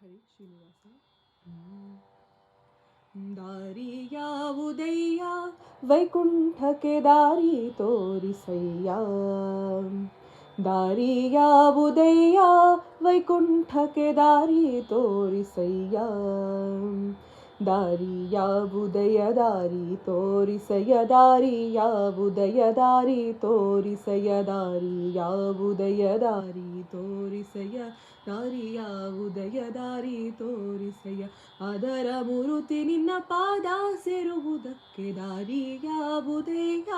ಹರಿ ಶ್ರೀನಿವಾಸ. ದಾರಿ ಯಾವುದಯ್ಯ ವೈಕುಂಠಕ್ಕೆ ದಾರಿ ತೋರಿಸಯ್ಯ. ದಾರಿ ಯಾವುದಯ್ಯ ವೈಕುಂಠಕ್ಕೆ ದಾರಿ ತೋರಿಸಯ್ಯ. ದಾರಿ ಯಾವುದಯ್ಯ ದಾರಿ ತೋರಿಸಯ್ಯ. ದಾರಿ ಯಾವುದಯ್ಯ ದಾರಿ ತೋರಿಸಯ್ಯ. ದಾರಿ ಯಾವುದಯ್ಯ ದಾರಿ ತೋರಿಸಯ್ಯ. ದಾರಿ ಯಾವುದಯ್ಯ ದಾರಿ ತೋರಿಸಯ್ಯ. ಅದರ ಮೂರುತಿ ನಿನ್ನ ಪಾದ ಸೇರುವುದಕ್ಕೆ ದಾರಿ ಯಾವುದಯ್ಯ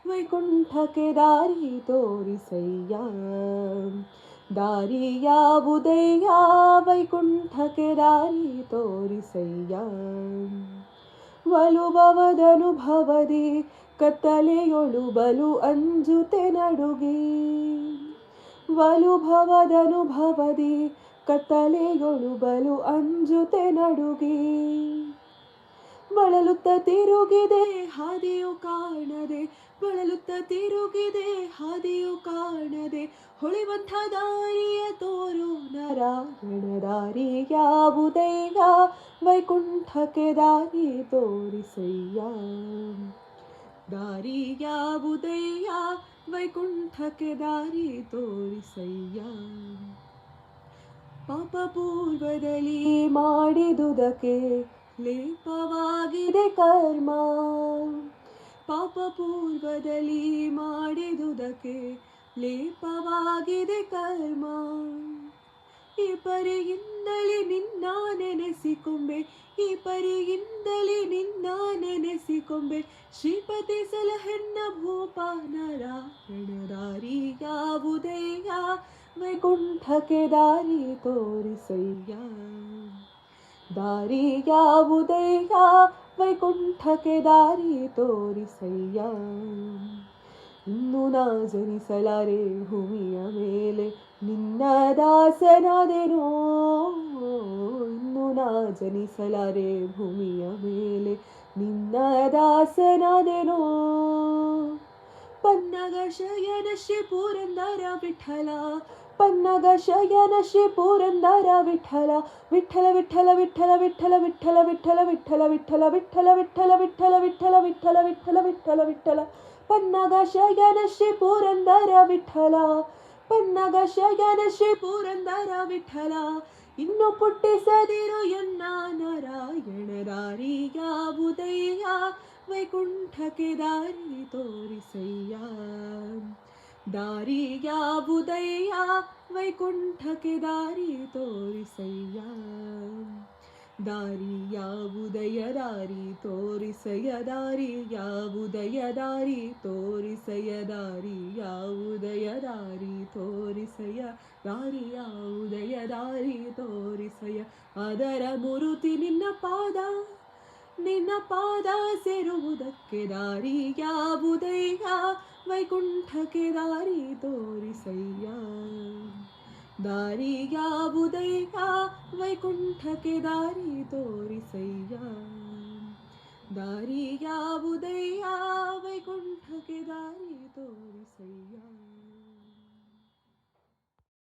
ವೈಕುಂಠಕ್ಕೆ ದಾರಿ ತೋರಿಸಯ್ಯ. ದಾರಿ ಯಾವುದಯ್ಯ ವೈಕುಂಠಕ್ಕೆ ದಾರಿ ತೋರಿಸಯ್ಯ. ಒಲುಬವದನುಭವದಿ ಕತ್ತಲೆಯೊಳು ಬಲು ಅಂಜುತೆ ನಡುಗಿ. ಒಲುಭವದನುಭವದಿ ಕತ್ತಲೆಯೊಳು ಬಲು ಅಂಜುತೆ ನಡುಗಿ. ಬಳಲುತ್ತ ತಿರುಗಿದೆ ಹಾದಿಯು ಕಾಣದೆ. ಬಳಲುತ್ತ ತಿರುಗಿದೆ ಹಾದಿಯು ಕಾಣದೆ. ಹೊಳೆವಂಥ ದಾರಿಯ ತೋರು ನಾರಾಯಣ. ದಾರಿ ಯಾವುದಯ್ಯ ವೈಕುಂಠಕ್ಕೆ ದಾರಿ ತೋರಿಸಯ್ಯ. ದಾರಿ ಯಾವುದಯ್ಯ ವೈಕುಂಠಕ್ಕೆ ದಾರಿ ತೋರಿಸಯ್ಯ. ಪಾಪ ಪೂರ್ವದಲ್ಲಿ ಮಾಡಿದುದಕ್ಕೆ ಲೇಪವಾಗಿದೆ ಕರ್ಮ. ಪಾಪ ಪೂರ್ವದಲ್ಲಿ ಮಾಡಿದುದಕ್ಕೆ ಲೇಪವಾಗಿದೆ ಕರ್ಮ. ಈ ಪರಿಯಿಂದಲೇ ನಿನ್ನ ನೆನೆಸಿಕೊಂಬೆ. ಈ ಪರಿಯಿಂದಲೇ ನಿನ್ನ ನೆನೆಸಿಕೊಂಬೆ. ಶ್ರೀಪತಿ ಸಲಹೆನ್ನ ಭೂಪ ನಾರಾಯಣ. ದಾರಿ ಯಾವುದಯ್ಯ ವೈಕುಂಠಕ್ಕೆ ದಾರಿ ತೋರಿಸಯ್ಯ. ದಾರಿ ಯಾವುದಯ್ಯ ವೈಕುಂಠಕ್ಕೆ ದಾರಿ ತೋರಿಸಯ್ಯ. ಇನ್ನು ನಾ ಜನಿಸಲಾರೆ ಭೂಮಿಯ ಮೇಲೆ ನಿನ್ನ ದಾಸನಾದೆನೋ. ಇನ್ನು ನಾ ಜನಿಸಲಾರೆ ಭೂಮಿಯ ಮೇಲೆ ನಿನ್ನ ದಾಸನಾದೆನೋ. ಪನ್ನಗ ಶಯನ ಶ್ರೀ ಪುರಂದರ ವಿಠಲ. ಪನ್ನಗ ಶಯನ ಶ್ರೀ ಪುರಂದರ ವಿಠಲ. ವಿಠಲ ವಿಠಲ ವಿಠಲ ವಿಠಲ ವಿಠಲ ವಿಠಲ ವಿಠಲ ವಿಠಲ ವಿಠಲ ವಿಠಲ ವಿಠಲ ವಿಠಲ ವಿಠಲ ವಿಠಲ ವಿಠಲ ವಿಠಲ. ಪನ್ನಗ ಶಯನ ಶ್ರೀ ಪುರಂದರ ವಿಠಲ. ಪನ್ನಗ ಶಯನ ಶ್ರೀ ಪುರಂದರ ವಿಠಲ. ಇನ್ನು ಪುಟ್ಟಿಸದಿರು ಎನ್ನ ನಾರಾಯಣ. ದಾರಿ ಯಾವುದಯ್ಯ ವೈಕುಂಠಕ್ಕೆ ದಾರಿ ತೋರಿಸಯ್ಯ. ದಾರಿ ಯಾವುದಯ್ಯ ವೈಕುಂಠಕ್ಕೆ ದಾರಿ ತೋರಿಸಯ್ಯ. ದಾರಿ ಯಾವುದಯ್ಯ ದಾರಿ ತೋರಿಸಯ್ಯ. ದಾರಿ ಯಾವುದಯ್ಯ ದಾರಿ ತೋರಿಸಯ್ಯ. ದಾರಿ ಯಾವುದಯ್ಯ ದಾರಿ ತೋರಿಸಯ್ಯ. ದಾರಿ ಯಾವುದಯ್ಯ ದಾರಿ ತೋರಿಸಯ್ಯ. ಅದರ ಮೂರುತಿ ನಿನ್ನ ಪಾದ. ನಿನ್ನ ಪಾದ ಸೇರುವುದಕ್ಕೆ ದಾರಿ ಯಾವುದಯ್ಯ ವೈಕುಂಠಕ್ಕೆ ದಾರಿ ತೋರಿಸಯ್ಯ. ದಾರಿ ಯಾವುದಯ್ಯ ವೈಕುಂಠಕ್ಕೆ ದಾರಿ ತೋರಿಸಯ್ಯ. ದಾರಿ ಯಾವುದಯ್ಯ ವೈಕುಂಠಕ್ಕೆ ದಾರಿ ತೋರಿಸಯ್ಯ.